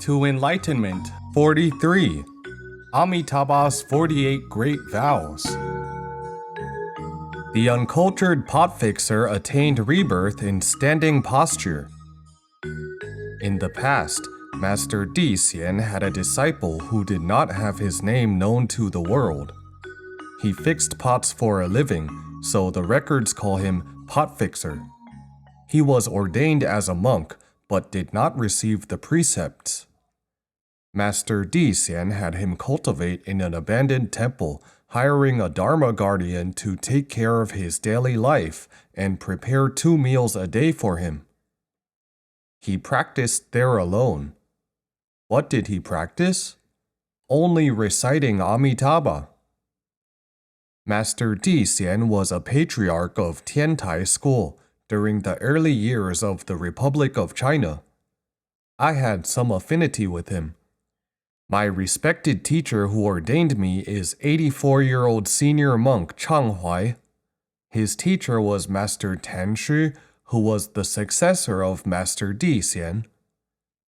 to Enlightenment 43. Amitabha's 48 Great Vows. The uncultured potfixer attained rebirth in standing posture. In the past, Master Di Xian had a disciple who did not have his name known to the world. He fixed pots for a living, so the records call him potfixer. He was ordained as a monk, but did not receive the precepts. Master Di Xian had him cultivate in an abandoned temple, hiring a Dharma guardian to take care of his daily life and prepare 2 meals a day for him. He practiced there alone. What did he practice? Only reciting Amitabha. Master Di Xian was a patriarch of Tiantai school during the early years of the Republic of China. I had some affinity with him. My respected teacher who ordained me is 84-year-old senior monk Chang Huai. His teacher was Master Tan Shi, who was the successor of Master Di Xian.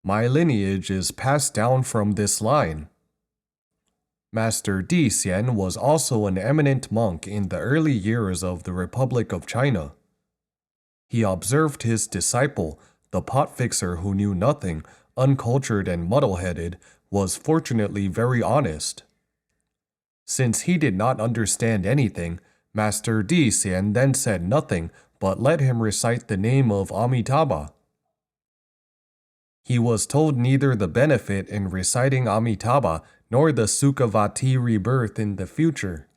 My lineage is passed down from this line. Master Di Xian was also an eminent monk in the early years of the Republic of China. He observed his disciple, the potfixer who knew nothing, uncultured and muddle-headed, was fortunately very honest. Since he did not understand anything, Master Di Xian then said nothing but let him recite the name of Amitabha. He was told neither the benefit in reciting Amitabha nor the Sukhavati rebirth in the future.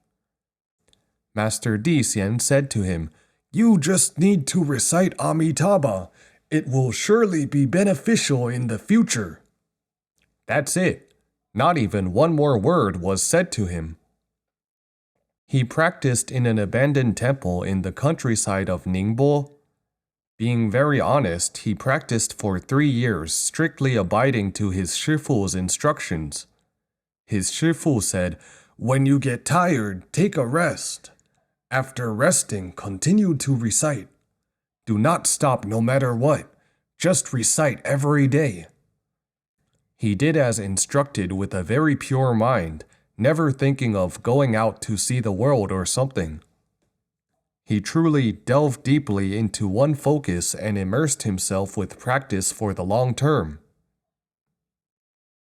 Master Di Xian said to him, "You just need to recite Amitabha. It will surely be beneficial in the future." That's it. Not even one more word was said to him. He practiced in an abandoned temple in the countryside of Ningbo. Being very honest, he practiced for 3 years, strictly abiding to his Shifu's instructions. His Shifu said, "When you get tired, take a rest. After resting, continue to recite. Do not stop no matter what. Just recite every day." He did as instructed with a very pure mind, never thinking of going out to see the world or something. He truly delved deeply into one focus and immersed himself with practice for the long term.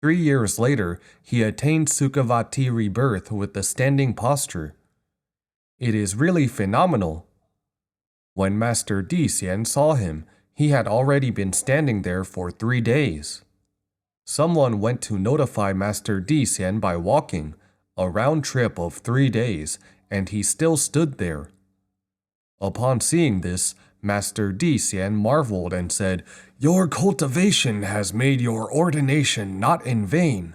3 years later, he attained Sukhavati rebirth with the standing posture. It is really phenomenal. When Master Di Xian saw him, he had already been standing there for 3 days. Someone went to notify Master Di Xian by walking, a round trip of 3 days, and he still stood there. Upon seeing this, Master Di Xian marveled and said, "Your cultivation has made your ordination not in vain.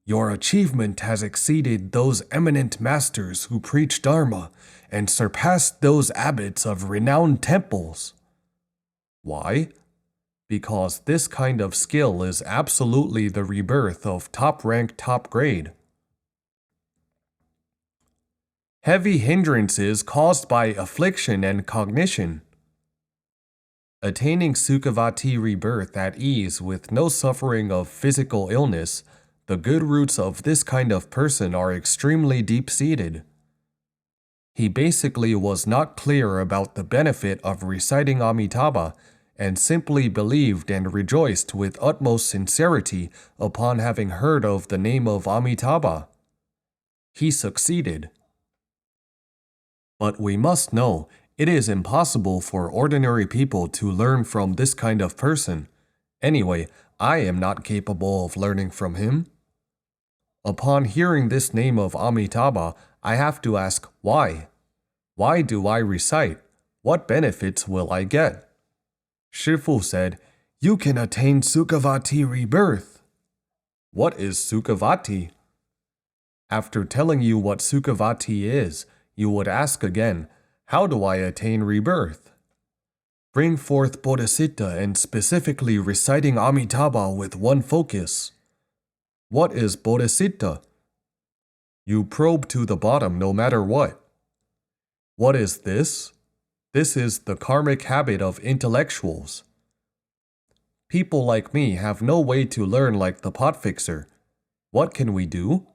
Your achievement has exceeded those eminent masters who preach Dharma and surpassed those abbots of renowned temples." Why? Because this kind of skill is absolutely the rebirth of top rank, top grade. Heavy hindrances caused by affliction and cognition. Attaining Sukhavati rebirth at ease with no suffering of physical illness, the good roots of this kind of person are extremely deep-seated. He basically was not clear about the benefit of reciting Amitabha and simply believed and rejoiced with utmost sincerity upon having heard of the name of Amitabha. He succeeded. But we must know, it is impossible for ordinary people to learn from this kind of person. Anyway, I am not capable of learning from him. Upon hearing this name of Amitabha, I have to ask why. Why do I recite? What benefits will I get? Shifu said, "You can attain Sukhavati rebirth." What is Sukhavati? After telling you what Sukhavati is, you would ask again, how do I attain rebirth? Bring forth Bodhicitta and specifically reciting Amitabha with one focus. What is Bodhicitta? You probe to the bottom no matter what. What is this? This is the karmic habit of intellectuals. People like me have no way to learn like the pot fixer. What can we do?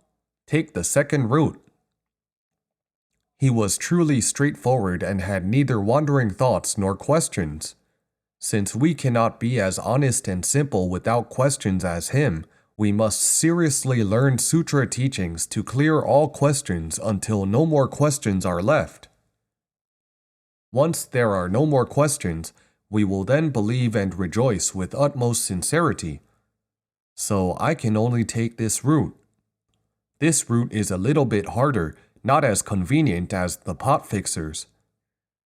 Take the second route. He was truly straightforward and had neither wandering thoughts nor questions. Since we cannot be as honest and simple without questions as him, we must seriously learn sutra teachings to clear all questions until no more questions are left. Once there are no more questions, we will then believe and rejoice with utmost sincerity. So I can only take this route. This route is a little bit harder, not as convenient as the pot fixers.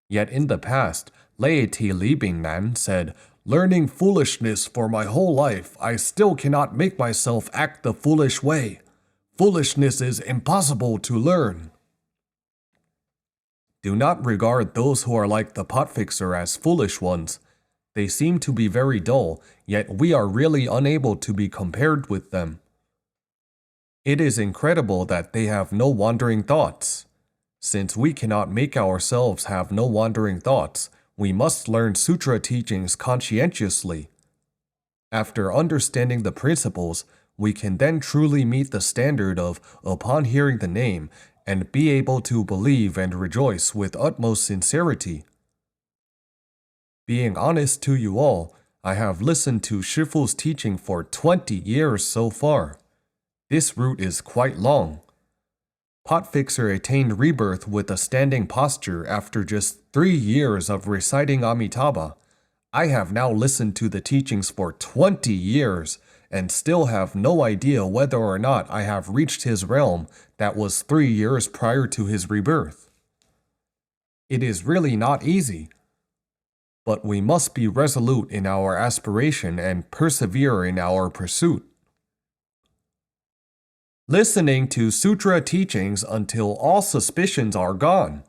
Yet in the past, laity Li-Bing-nan said, "Learning foolishness for my whole life, I still cannot make myself act the foolish way. Foolishness is impossible to learn." Do not regard those who are like the pot fixer as foolish ones. They seem to be very dull, yet we are really unable to be compared with them. It is incredible that they have no wandering thoughts. Since we cannot make ourselves have no wandering thoughts, we must learn sutra teachings conscientiously. After understanding the principles, we can then truly meet the standard of, upon hearing the name, and be able to believe and rejoice with utmost sincerity. Being honest to you all, I have listened to Shifu's teaching for 20 years so far. This route is quite long. Pot fixer attained rebirth with a standing posture after just 3 years of reciting Amitabha. I have now listened to the teachings for 20 years and still have no idea whether or not I have reached his realm that was 3 years prior to his rebirth. It is really not easy. But we must be resolute in our aspiration and persevere in our pursuit. Listening to sutra teachings until all suspicions are gone.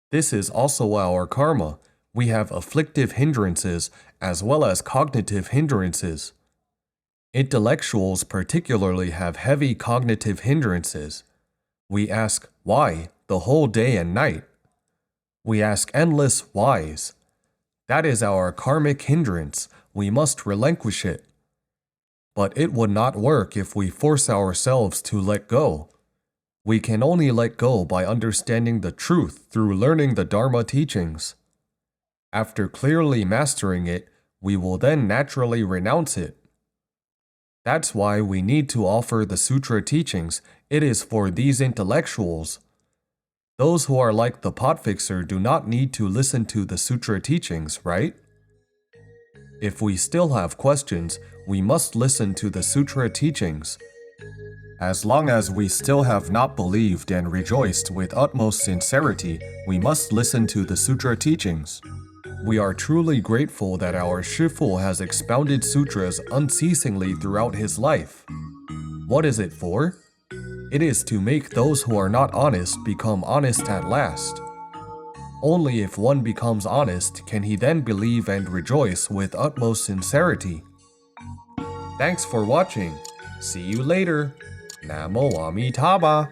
This is also our karma. We have afflictive hindrances as well as cognitive hindrances. Intellectuals particularly have heavy cognitive hindrances. We ask why the whole day and night. We ask endless whys. That is our karmic hindrance. We must relinquish it. But it would not work if we force ourselves to let go. We can only let go by understanding the truth through learning the Dharma teachings. After clearly mastering it, we will then naturally renounce it. That's why we need to offer the sutra teachings. It is for these intellectuals. Those who are like the pot fixer do not need to listen to the sutra teachings, right? If we still have questions, we must listen to the sutra teachings. As long as we still have not believed and rejoiced with utmost sincerity, we must listen to the sutra teachings. We are truly grateful that our Shifu has expounded sutras unceasingly throughout his life. What is it for? It is to make those who are not honest become honest at last. Only if one becomes honest can he then believe and rejoice with utmost sincerity. Thanks for watching. See you later. Namo Amitabha.